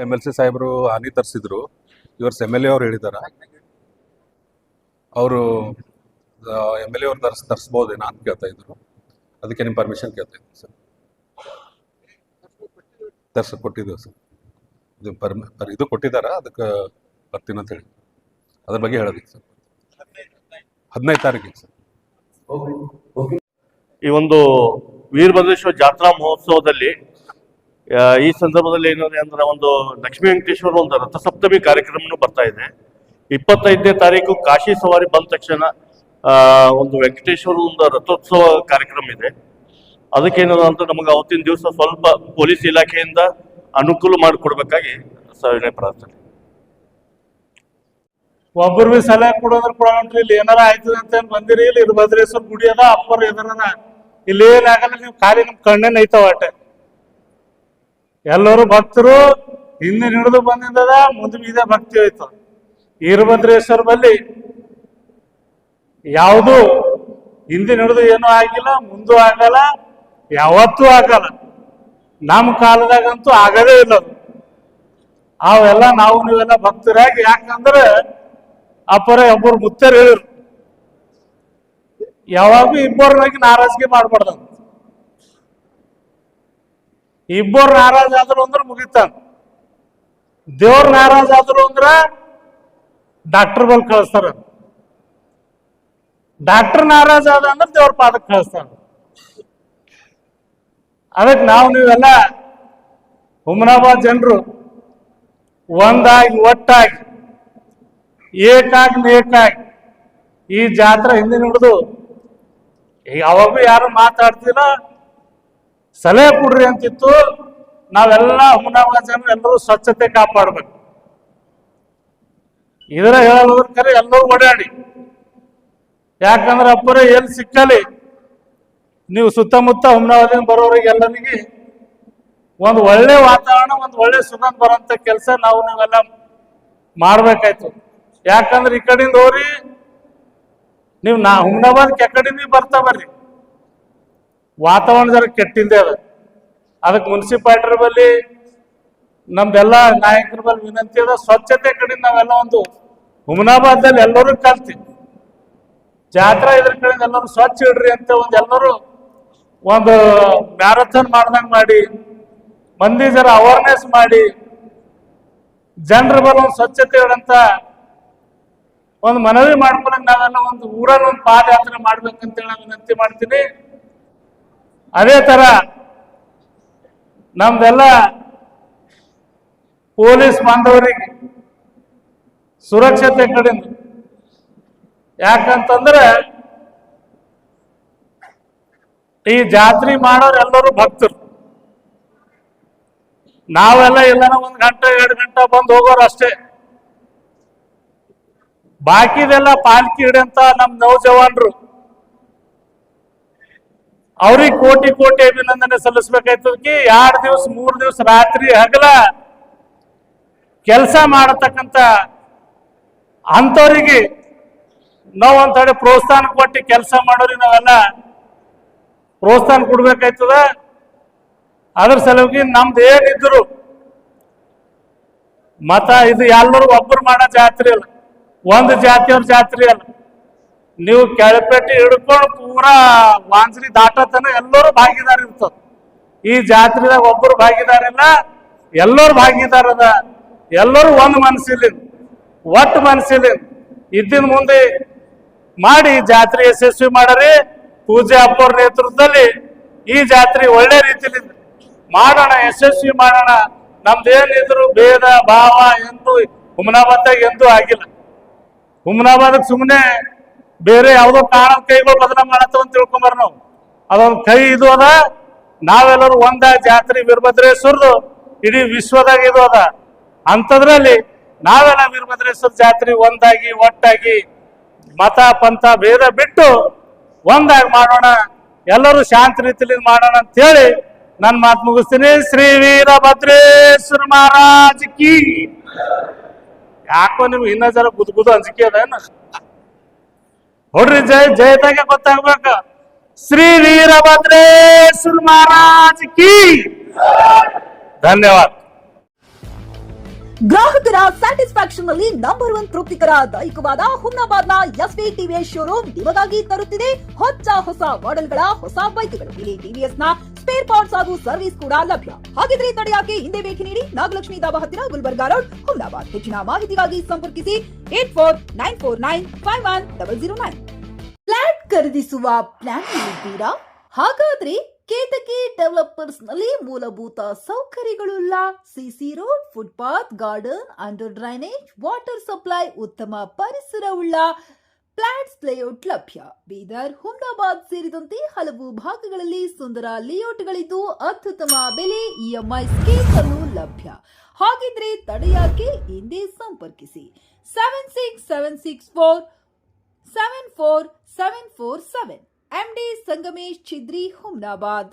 MLC ಸಾಹೇಬರು ಹಾನಿ ತರಿಸಿದ್ರು. Yours MLA ಅವ್ರು ಹೇಳಿದಾರ, ಅವರು MLA ಅವ್ರು ತರಿಸ್ಬೋದೇನೋ ಅಂತ ಕೇಳ್ತಾ ಇದ್ರು. ಅದಕ್ಕೆ ನಿಮ್ಮ ಪರ್ಮಿಷನ್ ಕೇಳ್ತಾ ಇದ್ದೀನಿ ಸರ್. ಕೊಟ್ಟಿದ್ದೇವೆ ಸರ್. ಇದು ಕೊಟ್ಟಿದ್ದಾರ, ಅದಕ್ಕೆ ಬರ್ತೀನಿ ಅಂತ ಹೇಳಿ ಅದ್ರ ಬಗ್ಗೆ ಹೇಳೋದಿತ್ತು ಸರ್. 15 ತಾರೀಕಿಗೆ ಸರ್. ಈ ಒಂದು ವೀರಭದ್ರೇಶ್ವರ ಜಾತ್ರಾ ಮಹೋತ್ಸವದಲ್ಲಿ ಈ ಸಂದರ್ಭದಲ್ಲಿ ಏನಿದೆ ಅಂದ್ರೆ ಒಂದು ಲಕ್ಷ್ಮೀ ವೆಂಕಟೇಶ್ವರ ಒಂದು ರಥಸಪ್ತಮಿ ಕಾರ್ಯಕ್ರಮನೂ ಬರ್ತಾ ಇದೆ. 25ನೇ ತಾರೀಕು ಕಾಶಿ ಸವಾರಿ ಬಂದ ತಕ್ಷಣ ಒಂದು ವೆಂಕಟೇಶ್ವರ ಒಂದು ರಥೋತ್ಸವ ಕಾರ್ಯಕ್ರಮ ಇದೆ. ಅದಕ್ಕೇನದ ಅಂತ ನಮಗೆ ಅವತ್ತಿನ ದಿವಸ ಸ್ವಲ್ಪ ಪೊಲೀಸ್ ಇಲಾಖೆಯಿಂದ ಅನುಕೂಲ ಮಾಡಿಕೊಡ್ಬೇಕಾಗಿ ಸವಿನಯ ಪ್ರಾರ್ಥನೆ. ಒಬ್ಬರು ಬಿ ಸಲಹೆ ಕೊಡೋದ್ರ ಕೊಡೋಣ್ರಿ, ಇಲ್ಲಿ ಏನಾರ ಆಯ್ತದ ಅಂತ ಏನ್ ಬಂದಿರಿ. ಇಲ್ಲಿ ವೀರಭದ್ರೇಶ್ವರ ಗುಡಿ ಅದ, ಅಪ್ಪರ್ ಎದರದ ಇಲ್ಲಿ ಏನಾಗಲ್ಲ, ನೀವು ಖಾಲಿ ನಿಮ್ ಕಣ್ಣೇ ನೈತಾವ ಆಟೆ. ಎಲ್ಲರೂ ಭಕ್ತರು ಹಿಂದೆ ಹಿಡಿದು ಬಂದಿದ್ದದ, ಮುಂದೆ ಇದೇ ಭಕ್ತಿ ಹೋಯ್ತು. ವೀರಭದ್ರೇಶ್ವರ ಬಲ್ಲಿ ಯಾವುದು ಹಿಂದಿನ ಹಿಡಿದು ಏನೂ ಆಗಿಲ್ಲ, ಮುಂದೂ ಆಗಲ್ಲ, ಯಾವತ್ತೂ ಆಗಲ್ಲ. ನಮ್ಮ ಕಾಲದಾಗಂತೂ ಆಗದೇ ಇಲ್ಲ. ಅವೆಲ್ಲ ನಾವು ನೀವೆಲ್ಲ ಭಕ್ತರಾಗಿ, ಯಾಕಂದ್ರೆ ಅಪ್ಪರ ಒಬ್ಬರು ಮುತ್ತರು ಹೇಳಿರು, ಯಾವಾಗ ಇಬ್ಬರನಾಗಿ ನಾರಾಜಿಗೆ ಮಾಡ್ಬಾರ್ದಂತ. ಇಬ್ಬರು ನಾರಾಜ್ ಆದ್ರು ಅಂದ್ರೆ ಮುಗಿತಾನ. ದೇವ್ರ ನಾರಾಜ್ ಆದ್ರು ಅಂದ್ರ ಡಾಕ್ಟರ್ ಬಲ್ ಕಳಿಸ್ತಾರ. ಡಾಕ್ಟರ್ ನಾರಾಜ್ ಆದ ಅಂದ್ರೆ ದೇವ್ರ ಪಾದಕ್ಕೆ ಕಳಿಸ್ತಾರ. ಅದಕ್ಕೆ ನಾವು ನೀವೆಲ್ಲ ಹುಮನಾಬಾದ್ ಜನರು ಒಂದಾಗಿ ಒಟ್ಟಾಗಿ ಏಕಾಗಿ ನೇಕಾಗಿ ಈ ಜಾತ್ರೆ ಹಿಂದಿನ ಹಿಡಿದು ಯಾವಾಗ ಯಾರು ಮಾತಾಡ್ತಿಲ್ಲ, ಸಲಹೆ ಕೊಡ್ರಿ ಅಂತಿತ್ತು. ನಾವೆಲ್ಲ ಹುಮನಾಬಾದ್ ಜನರು ಎಲ್ಲರೂ ಸ್ವಚ್ಛತೆ ಕಾಪಾಡ್ಬೇಕು. ಇದರ ಹೇಳೋದ್ರ ಕರೆ ಎಲ್ಲರೂ ಓಡಾಡಿ. ಯಾಕಂದ್ರೆ ಅಪ್ಪರೇ ಎಲ್ಲಿ ಸಿಕ್ಕಲಿ ನೀವು ಸುತ್ತಮುತ್ತ ಹುಮನಾಬಾದಿಂದ ಬರೋರಿಗೆ ಎಲ್ಲರಿಗೆ ಒಂದು ಒಳ್ಳೆ ವಾತಾವರಣ, ಒಂದು ಒಳ್ಳೆ ಸುಗಂಧ ಬರೋಂಥ ಕೆಲಸ ನಾವು ನೀವೆಲ್ಲ ಮಾಡ್ಬೇಕಾಯ್ತು. ಯಾಕಂದ್ರೆ ಈ ಕಡೆಯಿಂದ ಹೋಗ್ರಿ, ನೀವು ಹುಮನಾಬಾದ್ ಕೆಕಡಿಂದ ಬರ್ತಾ ಬರ್ರಿ, ವಾತಾವರಣ ಜರ ಕೆಟ್ಟಿಂದೆ ಅದ. ಅದಕ್ಕೆ ಮುನ್ಸಿಪಾಲಿಟಿ ಬಲ್ಲಿ ನಮ್ದೆಲ್ಲ ನಾಯಕರ ಬಲ್ಲಿ ವಿನಂತಿ ಅದ, ಸ್ವಚ್ಛತೆ ಕಡೆಯಿಂದ ನಾವೆಲ್ಲ ಒಂದು ಹುಮನಾಬಾದಲ್ಲಿ ಎಲ್ಲರೂ ಕಲ್ತಿ ಜಾತ್ರಾ ಇದ್ರ ಕಡೆಯಿಂದ ಎಲ್ಲರೂ ಸ್ವಚ್ಛ ಇಡ್ರಿ ಅಂತ ಎಲ್ಲರೂ ಒಂದು ಮ್ಯಾರಥಾನ್ ಮಾಡ್ದಂಗೆ ಮಾಡಿ, ಮಂದಿ ಜರ ಅವೇರ್ನೆಸ್ ಮಾಡಿ, ಜನರ ಬಲ್ಲ ಒಂದು ಸ್ವಚ್ಛತೆ ಇಡಂತ ಒಂದು ಮನವಿ ಮಾಡ್ಕೊಳಂಗೆ ನಾವೆಲ್ಲ ಒಂದು ಊರಲ್ಲಿ ಒಂದು ಪಾದಯಾತ್ರೆ ಮಾಡ್ಬೇಕಂತೇಳಿ ನಾನು ವಿನಂತಿ ಮಾಡ್ತೀನಿ. ಅದೇ ತರ ನಮ್ದೆಲ್ಲ ಪೊಲೀಸ್ ಬಾಂಧವರಿಗೆ ಸುರಕ್ಷತೆ ಕಡೆಯಿಂದ, ಯಾಕಂತಂದ್ರೆ ಈ ಜಾತ್ರೆ ಮಾಡೋರು ಎಲ್ಲರೂ ಭಕ್ತರು. ನಾವೆಲ್ಲ ಎಲ್ಲಾರ 1 ಗಂಟೆ 2 ಗಂಟೆ ಬಂದು ಹೋಗೋರು ಅಷ್ಟೇ. ಬಾಕಿದೆಲ್ಲ ಪಾಲ್ಕಿ ಹಿಡಿಯಂತ ನಮ್ ನೌಜವಾನ್ರು, ಅವ್ರಿಗೆ ಕೋಟಿ ಕೋಟಿ ಅಭಿನಂದನೆ ಸಲ್ಲಿಸ್ಬೇಕಾಯ್ತದಕ್ಕೆ 2 ದಿವಸ 3 ದಿವಸ ರಾತ್ರಿ ಹಗಲ ಕೆಲಸ ಮಾಡತಕ್ಕಂಥ ಅಂಥವ್ರಿಗೆ ನಾವು ಒಂದ್ ಪ್ರೋತ್ಸಾಹ ಕೊಟ್ಟು ಕೆಲಸ ಮಾಡೋರಿಗೆ ನಾವೆಲ್ಲ ಪ್ರೋತ್ಸಾಹ ಕೊಡ್ಬೇಕಾಯ್ತದ. ಅದ್ರ ಸಲುವಾಗಿ ನಮ್ದು ಏನಿದ್ರು ಮತ ಇದು ಎಲ್ಲರೂ ಒಬ್ಬರು ಮಾಡೋ ಜಾತ್ರೆ ಅಲ್ಲ, ಒಂದು ಜಾತಿಯವ್ರ ಜಾತ್ರೆ ಅಲ್ಲ. ನೀವು ಕೆಳಪೇಟೆ ಹಿಡ್ಕೊಂಡು ಪೂರಾ ವಾಂಜ್ರಿ ದಾಟತನ ಎಲ್ಲರೂ ಭಾಗಿದಾರ ಇರ್ತದ. ಈ ಜಾತ್ರೆದಾಗ ಒಬ್ಬರು ಭಾಗಿದಾರ ಇಲ್ಲ, ಎಲ್ಲರೂ ಭಾಗಿದಾರ ಅದ. ಎಲ್ಲರೂ ಒಂದು ಮನಸ್ಸಿಲ್ಲ, ಒಟ್ಟು ಮನಸ್ಸಿಲ್ಲ ಇದ್ದಿನ ಮುಂದೆ ಮಾಡಿ ಜಾತ್ರೆ ಯಶಸ್ವಿ ಮಾಡರಿ. ಪೂಜೆ ಅಪ್ಪವ್ರ ನೇತೃತ್ವದಲ್ಲಿ ಈ ಜಾತ್ರೆ ಒಳ್ಳೆ ರೀತಿಯಲ್ಲಿ ಮಾಡೋಣ, ಯಶಸ್ವಿ ಮಾಡೋಣ. ನಮ್ದೇನಿದ್ರು ಭೇದ ಭಾವ ಎಂದು ಹುಮನಾಬಾದ್ದಾಗ ಎಂದೂ ಆಗಿಲ್ಲ. ಹುಮನಾಬಾದಕ್ಕೆ ಸುಮ್ಮನೆ ಬೇರೆ ಯಾವುದೋ ಕಾರಣ ಕೈಗಳು ಬದಲಾವಣೆ ಮಾಡತ್ತವ ಅಂತ ತಿಳ್ಕೊಂಬಾರ ನಾವು. ಅದೊಂದು ಕೈ ಇದು ಅದ. ನಾವೆಲ್ಲರೂ ಒಂದಾಗಿ ಜಾತ್ರೆ ವೀರಭದ್ರೇಶ್ವರದು ಇಡೀ ವಿಶ್ವದಾಗ ಇದು ಅದ. ಅಂಥದ್ರಲ್ಲಿ ನಾವೆಲ್ಲ ವೀರಭದ್ರೇಶ್ವರ ಜಾತ್ರೆ ಒಂದಾಗಿ ಒಟ್ಟಾಗಿ ಮತ ಪಂಥ ಭೇದ ಬಿಟ್ಟು ಒಂದಾಗಿ ಮಾಡೋಣ, ಎಲ್ಲರೂ ಶಾಂತ ರೀತಿಯಲ್ಲಿ ಮಾಡೋಣ ಅಂತ ಹೇಳಿ ನನ್ನ ಮಾತು ಮುಗಿಸ್ತೀನಿ. ಶ್ರೀ ವೀರಭದ್ರೇಶ್ವರ ಮಹಾರಾಜ್ ಕಿ. ಯಾಕೋ ನಿಮ್ಗೆ ಇನ್ನ ಜರ ಗುದ್ಗುದು ಅಂಜಿಕೆ ಅದೇನ ನೋಡ್ರಿ, ಜಯತಾಗೆ ಗೊತ್ತಾಗ್ಬೇಕ. ಶ್ರೀ ವೀರಭದ್ರೇಶ್ವರ ಮಹಾರಾಜ್ ಕಿ. ಧನ್ಯವಾದ. ಗ್ರಾಹಕರ ಸ್ಯಾಟಿಸ್ಫ್ಯಾಕ್ಷನ್ ನಲ್ಲಿ ನಂಬರ್ 1 ತೃಪ್ತಿಕರ ದೈಹಿಕವಾದ ಹುಮ್ನಾಬಾದ್ನ ಎಸ್ವಿ ಟಿವಿಎಸ್ ಶೋರೂಮ್ ನಿಮಗಾಗಿ ತರುತ್ತಿದೆ ಹೊಸ ಮಾಡೆಲ್ಗಳ ಹೊಸ ಬೈಕ್ಗಳು. ಇಲ್ಲಿ ಟಿವಿಎಸ್ ನ ಸ್ಪೇರ್ ಪಾರ್ಟ್ಸ್ ಹಾಗೂ ಸರ್ವಿಸ್ ಕೂಡ ಲಭ್ಯ. ಹಾಗಿದ್ರೆ ತಡೆಯಾಕೆ ಹಿಂದೆ ಭೇಟಿ ನೀಡಿ ನಾಗಲಕ್ಷ್ಮಿ ದಾಬಾ ಹತ್ತಿರ ಗುಲ್ಬರ್ಗಾ ರೋಡ್, ಹುಮ್ನಾಬಾದ್. ಹೆಚ್ಚಿನ ಮಾಹಿತಿಗಾಗಿ ಸಂಪರ್ಕಿಸಿ 8494951009. ಫ್ಲಾಟ್ ಖರೀದಿಸುವ ಪ್ಲಾನ್ ಇದ್ದೀರಾ? ಹಾಗಾದ್ರೆ ಕೇತಕಿ ಡೆವಲಪರ್ಸ್ ನಲ್ಲಿ ಮೂಲಭೂತ ಸೌಕರ್ಯಗಳುಳ್ಳ CC road, footpath, garden, under drainage, water supply, ಉತ್ತಮ ಪರಿಸರವುಳ್ಳ ಫ್ಲಾಟ್ಸ್ ಲೇಔಟ್ ಲಭ್ಯ. ಬೀದರ್, ಹುಮ್ನಾಬಾದ್ ಸೇರಿದಂತೆ ಹಲವು ಭಾಗಗಳಲ್ಲಿ ಸುಂದರ ಲೇಔಟ್ಗಳಿದ್ದು ಅತ್ಯುತ್ತಮ ಬೆಲೆ, ಇಎಂಐ ಸ್ಕೀಮ್ ಅನ್ನು ಲಭ್ಯ. ಹಾಗಿದ್ರೆ ತಡೆಯಾಕೆ ಹಿಂದೆ ಸಂಪರ್ಕಿಸಿ 7676474747. MD ಸಂಗಮೇಶ್ ಚಿದ್ರಿ, ಹುಮ್ನಾಬಾದ್.